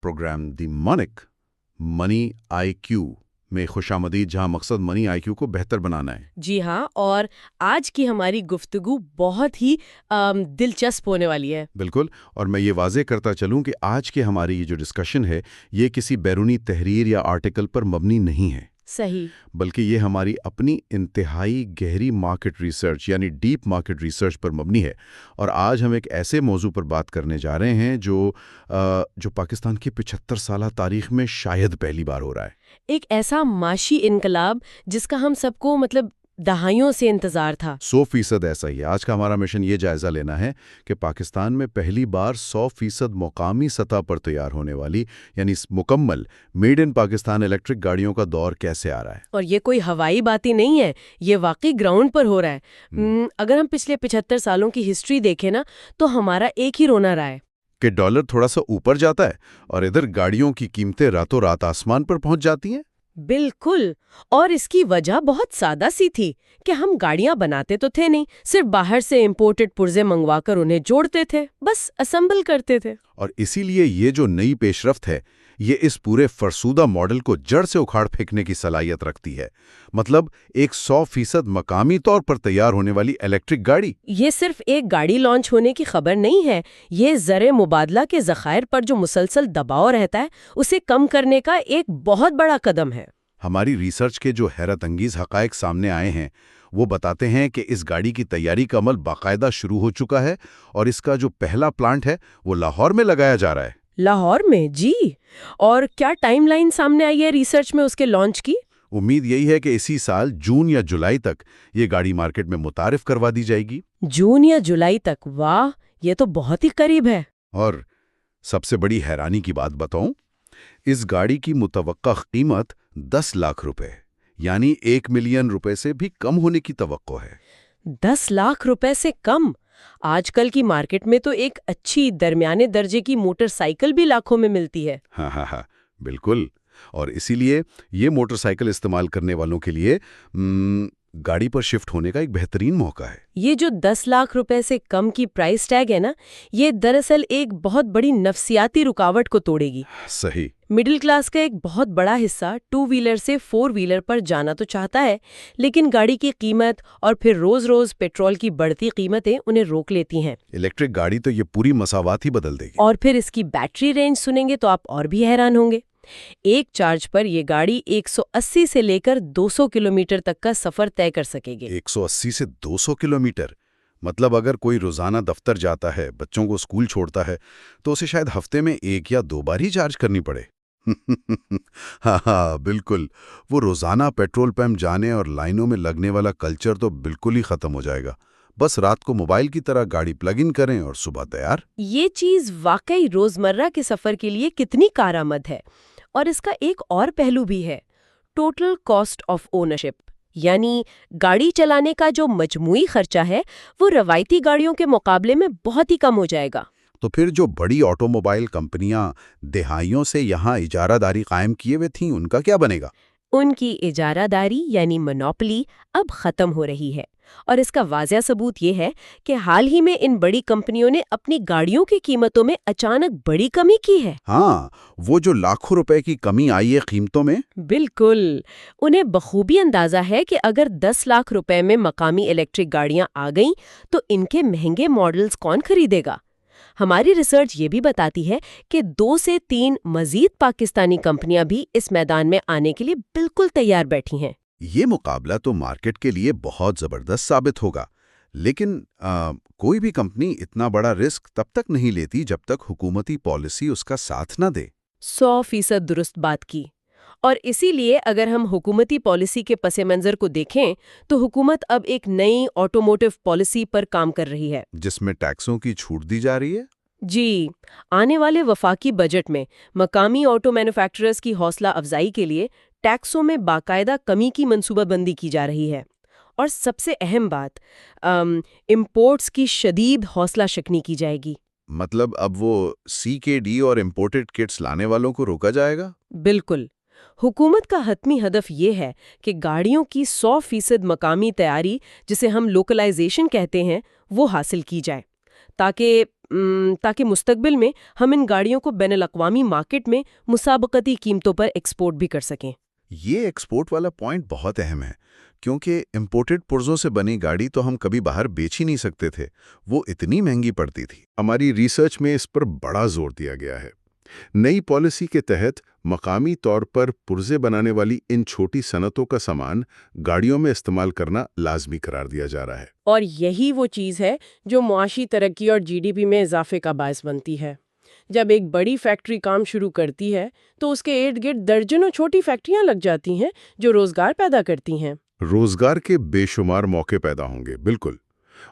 Programme दी monic money IQ में खुशामदीद, जहां मकसद मनी IQ को बेहतर बनाना है। जी हाँ, और आज की हमारी गुफ्तगू बहुत ही दिलचस्प होने वाली है। बिल्कुल, और मैं ये वाज़ेह करता चलूं कि आज की हमारी ये जो डिस्कशन है ये किसी बैरूनी तहरीर या आर्टिकल पर मबनी नहीं है, सही, बल्कि ये हमारी अपनी इंतहाई गहरी मार्केट रिसर्च यानी डीप मार्केट रिसर्च पर मबनी है। और आज हम एक ऐसे मौजू पर बात करने जा रहे हैं जो पाकिस्तान की 75 साला तारीख में शायद पहली बार हो रहा है। एक ऐसा माशी इनकलाब जिसका हम सबको दहाइयों से इंतजार था। 100% ऐसा ही है। आज का हमारा मिशन ये जायजा लेना है कि पाकिस्तान में पहली बार 100% मुकामी सतह पर तैयार होने वाली यानी मुकम्मल मेड इन पाकिस्तान इलेक्ट्रिक गाड़ियों का दौर कैसे आ रहा है। और ये कोई हवाई बात ही नहीं है, ये वाकई ग्राउंड पर हो रहा है। अगर हम पिछले 75 सालों की हिस्ट्री देखें ना, तो हमारा एक ही रोना रहा है कि डॉलर थोड़ा सा ऊपर जाता है और इधर गाड़ियों की कीमतें रातों रात आसमान पर पहुंच जाती हैं। बिल्कुल, और इसकी वजह बहुत सादा सी थी कि हम गाड़ियां बनाते तो थे नहीं, सिर्फ बाहर से इंपोर्टेड पुर्जे मंगवाकर उन्हें जोड़ते थे, बस असेंबल करते थे। और इसीलिए ये जो नई पेशरफ्त है ये इस पूरे फरसूदा मॉडल को जड़ से उखाड़ फेंकने की सलाहियत रखती है। मतलब एक 100% मकामी तौर पर तैयार होने वाली इलेक्ट्रिक गाड़ी। ये सिर्फ एक गाड़ी लॉन्च होने की खबर नहीं है, ये ज़र मुबादला के ज़खायर पर जो मुसलसल दबाव रहता है उसे कम करने का एक बहुत बड़ा कदम है। हमारी रिसर्च के जो हैरत अंगीज हकायक सामने आए हैं वो बताते हैं कि इस गाड़ी की तैयारी का अमल बाकायदा शुरू हो चुका है और इसका जो पहला प्लांट है वो लाहौर में लगाया जा रहा है। लाहौर में? जी, और क्या टाइमलाइन सामने आई है रिसर्च में उसके लॉन्च की? उम्मीद यही है कि इसी साल जून या जुलाई तक ये गाड़ी मार्केट में मुतारिफ करवा दी जाएगी। जून या जुलाई तक? वाह, ये तो बहुत ही करीब है। और सबसे बड़ी हैरानी की बात बताऊं, इस गाड़ी की मुतवक्का कीमत 10 लाख रुपए यानी 1 मिलियन रुपए से भी कम होने की तवक्को है। 10 लाख रुपए से कम? आजकल की मार्केट में तो एक अच्छी दरमियाने दर्जे की मोटरसाइकिल भी लाखों में मिलती है। हाँ, बिल्कुल। और इसीलिए ये मोटरसाइकिल इस्तेमाल करने वालों के लिए गाड़ी पर शिफ्ट होने का एक बेहतरीन मौका है। ये जो 10 लाख रुपए से कम की प्राइस टैग है ना, ये दरअसल एक बहुत बड़ी नफसियाती रुकावट को तोड़ेगी। सही। मिडिल क्लास का एक बहुत बड़ा हिस्सा 2 व्हीलर से 4 व्हीलर पर जाना तो चाहता है, लेकिन गाड़ी की कीमत और फिर रोज रोज पेट्रोल की बढ़ती कीमतें उन्हें रोक लेती हैं। इलेक्ट्रिक गाड़ी तो ये पूरी मसावात ही बदल देगी। और फिर इसकी बैटरी रेंज सुनेंगे तो आप और भी हैरान होंगे। एक चार्ज पर ये गाड़ी 180 से लेकर 200 किलोमीटर तक का सफर तय कर सकेगी। 180 से 200 किलोमीटर? मतलब अगर कोई रोजाना दफ्तर जाता है, बच्चों को स्कूल छोड़ता है, तो उसे शायद हफ्ते में 1 या 2 बार ही चार्ज करनी पड़े। हाँ, बिल्कुल। वो रोजाना पेट्रोल पंप जाने और लाइनों में लगने वाला कल्चर तो बिल्कुल ही खत्म हो जाएगा। बस रात को मोबाइल की तरह गाड़ी प्लग इन करें और सुबह तैयार। ये चीज वाकई रोजमर्रा के सफर के लिए कितनी कारआमद है। और इसका एक और पहलू भी है, टोटल कॉस्ट ऑफ ओनरशिप, यानी गाड़ी चलाने का जो मजमूई खर्चा है वो रवायती गाड़ियों के मुकाबले में बहुत ही कम हो जाएगा। तो फिर जो बड़ी ऑटोमोबाइल कंपनियां दहाइयों से यहाँ इजारादारी कायम किए हुए थीं, उनका क्या बनेगा? उनकी इजारादारी यानी मोनोपोली अब खत्म हो रही है। और इसका वाज़ह सबूत ये है कि हाल ही में इन बड़ी कंपनियों ने अपनी गाड़ियों की कीमतों में अचानक बड़ी कमी की है। हाँ, वो जो लाखों रुपए की कमी आई है कीमतों में। बिल्कुल, उन्हें बखूबी अंदाजा है कि अगर 10 लाख रुपए में मकामी इलेक्ट्रिक गाड़ियां आ गईं तो इनके महंगे मॉडल्स कौन खरीदेगा। हमारी रिसर्च ये भी बताती है कि 2 से 3 मजीद पाकिस्तानी कंपनियां भी इस मैदान में आने के लिए बिल्कुल तैयार बैठी हैं। ये मुकाबला तो मार्केट के लिए बहुत जबरदस्त साबित होगा, लेकिन कोई भी कंपनी इतना बड़ा रिस्क तब तक नहीं लेती जब तक हुकूमती पॉलिसी उसका साथ न दे। 100% दुरुस्त बात की। और इसीलिए अगर हम हुकूमती पॉलिसी के पसे मंजर को देखें तो हुकूमत अब एक नई ऑटोमोटिव पॉलिसी पर काम कर रही है, जिसमें टैक्सों की छूट दी जा रही है। जी, आने वाले वफाकी बजट में मकामी ऑटो मैन्युफैक्चरर्स की हौसला अफजाई के लिए टैक्सों में बाकायदा कमी की मंसूबाबंदी की जा रही है। और सबसे अहम बात, इंपोर्ट्स की शदीद हौसला शिकनी की जाएगी। मतलब अब वो CKD और इम्पोर्टेड किट्स लाने वालों को रोका जाएगा? बिल्कुल। हुकूमत का हतमी हदफ ये है कि गाड़ियों की 100% मकामी तैयारी, जिसे हम लोकलाइजेशन कहते हैं, वो हासिल की जाए, ताकि تاکہ مستقبل میں ہم ان گاڑیوں کو بین الاقوامی مارکیٹ میں مسابقتی قیمتوں پر ایکسپورٹ بھی کر سکیں۔ یہ ایکسپورٹ والا پوائنٹ بہت اہم ہے، کیونکہ امپورٹڈ پرزوں سے بنی گاڑی تو ہم کبھی باہر بیچ ہی نہیں سکتے تھے، وہ اتنی مہنگی پڑتی تھی۔ ہماری ریسرچ میں اس پر بڑا زور دیا گیا ہے۔ نئی پالیسی کے تحت مقامی طور پر پرزے بنانے والی ان چھوٹی صنعتوں کا سامان گاڑیوں میں استعمال کرنا لازمی قرار دیا جا رہا ہے۔ اور یہی وہ چیز ہے جو معاشی ترقی اور جی ڈی پی میں اضافے کا باعث بنتی ہے۔ جب ایک بڑی فیکٹری کام شروع کرتی ہے تو اس کے ارد گرد درجنوں چھوٹی فیکٹریاں لگ جاتی ہیں جو روزگار پیدا کرتی ہیں۔ روزگار کے بے شمار موقع پیدا ہوں گے، بالکل۔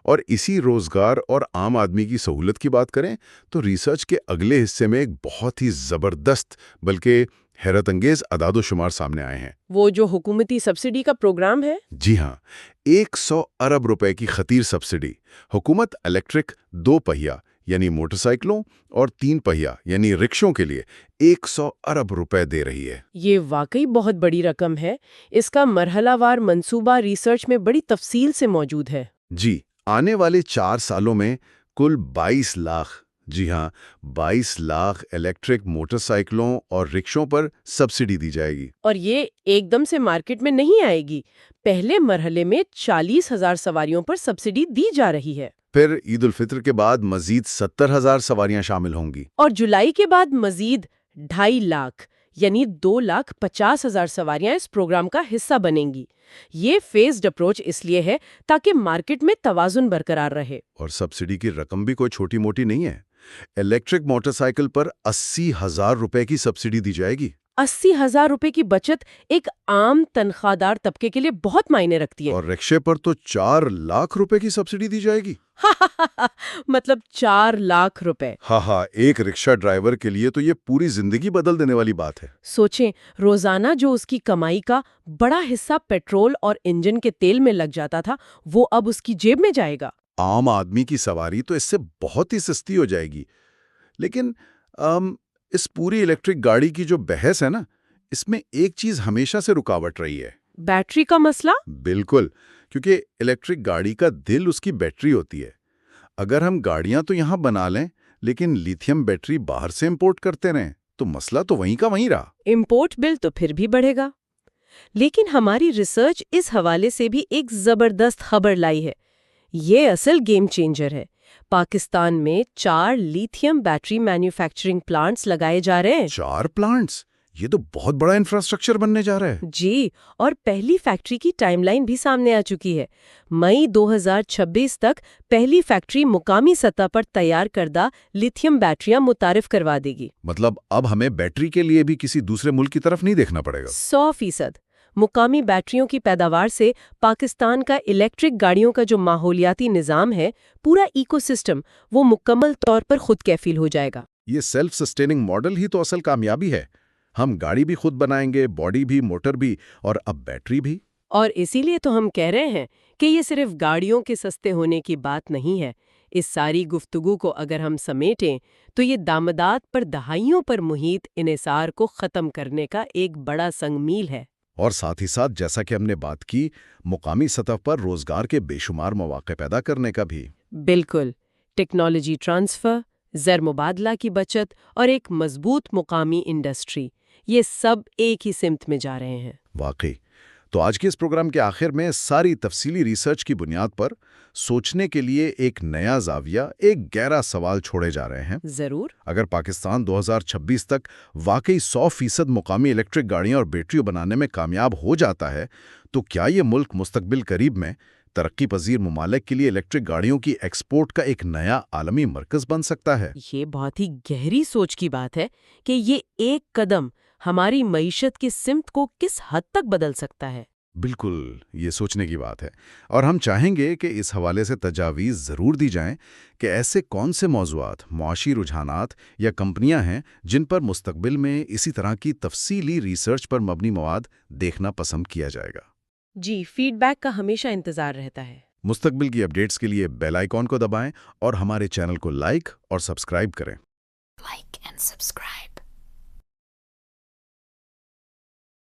اور اسی روزگار اور عام آدمی کی سہولت کی بات کریں تو ریسرچ کے اگلے حصے میں ایک بہت ہی زبردست بلکہ حیرت انگیز اعداد و شمار سامنے آئے ہیں۔ وہ جو حکومتی سبسڈی کا پروگرام ہے؟ جی ہاں، 100 ارب روپے کی خطیر سبسڈی حکومت الیکٹرک 2 پہیا یعنی موٹر سائیکلوں اور 3 پہیا یعنی رکشوں کے لیے 100 ارب روپے دے رہی ہے۔ یہ واقعی بہت بڑی رقم ہے۔ اس کا مرحلہ وار منصوبہ ریسرچ میں بڑی تفصیل سے موجود ہے۔ جی، آنے والے 4 سالوں میں کل 22 لاکھ، جی ہاں 22 لاکھ الیکٹرک موٹر سائیکلوں اور رکشوں پر سبسڈی دی جائے گی۔ اور یہ ایک دم سے مارکیٹ میں نہیں آئے گی۔ پہلے مرحلے میں 40,000 سواریوں پر سبسڈی دی جا رہی ہے۔ پھر عید الفطر کے بعد مزید 70,000 سواریاں شامل ہوں گی۔ اور جولائی کے بعد مزید 2.5 لاکھ یعنی 2,50,000 سواریاں اس پروگرام کا حصہ بنیں گی۔ یہ فیزڈ اپروچ اس لیے ہے تاکہ مارکیٹ میں توازن برقرار رہے۔ اور سبسڈی کی رقم بھی کوئی چھوٹی موٹی نہیں ہے۔ الیکٹرک موٹر سائیکل پر 80,000 روپے کی سبسڈی دی جائے گی۔ 80,000 روپے کی بچت ایک عام تنخواہ دار طبقے کے لیے بہت معنی رکھتی ہے۔ اور رکشے پر تو 4 لاکھ روپے کی سبسڈی دی جائے گی۔ مطلب 4 لاکھ روپے۔ ہاں، ایک رکشہ ڈرائیور کے لیے تو یہ پوری زندگی بدل دینے والی بات ہے۔ سوچیں، روزانہ جو اس کی کمائی کا بڑا حصہ پیٹرول اور انجن کے تیل میں لگ جاتا تھا، وہ اب اس کی جیب میں جائے گا۔ عام آدمی کی سواری تو اس سے بہت ہی سستی ہو جائے گی۔ لیکن اس پوری الیکٹرک گاڑی کی جو بحث ہے نا، اس میں ایک چیز ہمیشہ سے رکاوٹ رہی ہے۔ بیٹری کا مسئلہ؟ بالکل، کیونکہ الیکٹرک گاڑی کا دل اس کی بیٹری ہوتی ہے۔ اگر ہم گاڑیاں تو یہاں بنا لیں لیکن لیتھیم بیٹری باہر سے امپورٹ کرتے رہیں تو مسئلہ تو وہیں کا وہیں رہا۔ امپورٹ بل تو پھر بھی بڑھے گا۔ لیکن ہماری ریسرچ اس حوالے سے بھی ایک زبردست خبر لائی ہے۔ یہ اصل گیم چینجر ہے۔ پاکستان میں 4 لیتھیم بیٹری مینوفیکچرنگ پلانٹس لگائے جا رہے ہیں۔ 4 پلانٹس؟ یہ تو بہت بڑا انفراسٹرکچر بننے جا رہا ہے۔ جی، اور پہلی فیکٹری کی ٹائم لائن بھی سامنے آ چکی ہے۔ مئی 2026 تک پہلی فیکٹری مقامی سطح پر تیار کردہ لیتھیم بیٹریاں متعارف کروا دے گی۔ مطلب اب ہمیں بیٹری کے لیے بھی کسی دوسرے ملک کی طرف نہیں دیکھنا پڑے گا۔ 100% مقامی بیٹریوں کی پیداوار سے پاکستان کا الیکٹرک گاڑیوں کا جو ماحولیاتی نظام ہے، پورا ایکو سسٹم، وہ مکمل طور پر خود کفیل ہو جائے گا۔ یہ سیلف سسٹیننگ ماڈل ہی تو اصل کامیابی ہے۔ ہم گاڑی بھی خود بنائیں گے، باڈی بھی، موٹر بھی، اور اب بیٹری بھی۔ اور اسی لیے تو ہم کہہ رہے ہیں کہ یہ صرف گاڑیوں کے سستے ہونے کی بات نہیں ہے۔ اس ساری گفتگو کو اگر ہم سمیٹیں تو یہ دامدات پر دہائیوں پر محیط انحصار کو ختم کرنے کا ایک بڑا سنگ میل ہے۔ اور ساتھ ہی ساتھ جیسا کہ ہم نے بات کی، مقامی سطح پر روزگار کے بے شمار مواقع پیدا کرنے کا بھی۔ بالکل، ٹیکنالوجی ٹرانسفر، زر مبادلہ کی بچت اور ایک مضبوط مقامی انڈسٹری، یہ سب ایک ہی سمت میں جا رہے ہیں۔ واقعی۔ تو آج کے اس پروگرام کے آخر میں ساری تفصیلی ریسرچ کی بنیاد پر سوچنے کے لیے ایک نیا زاویہ، ایک گہرا سوال چھوڑے جا رہے ہیں۔ ضرور۔ اگر پاکستان 2026 تک واقعی 100% مقامی الیکٹرک گاڑیاں اور بیٹریوں بنانے میں کامیاب ہو جاتا ہے تو کیا یہ ملک مستقبل قریب میں ترقی پذیر ممالک کے لیے الیکٹرک گاڑیوں کی ایکسپورٹ کا ایک نیا عالمی مرکز بن سکتا ہے؟ یہ بہت ہی گہری سوچ کی بات ہے کہ یہ ایک قدم ہماری معیشت کی سمت کو کس حد تک بدل سکتا ہے۔ بالکل، یہ سوچنے کی بات ہے، اور ہم چاہیں گے کہ اس حوالے سے تجاویز ضرور دی جائیں کہ ایسے کون سے موضوعات، معاشی رجحانات یا کمپنیاں ہیں جن پر مستقبل میں اسی طرح کی تفصیلی ریسرچ پر مبنی مواد دیکھنا پسند کیا جائے گا۔ جی، فیڈ بیک کا ہمیشہ انتظار رہتا ہے۔ مستقبل کی اپڈیٹس کے لیے بیل آئیکن کو دبائیں اور ہمارے چینل کو لائک اور سبسکرائب کریں۔ Like and subscribe.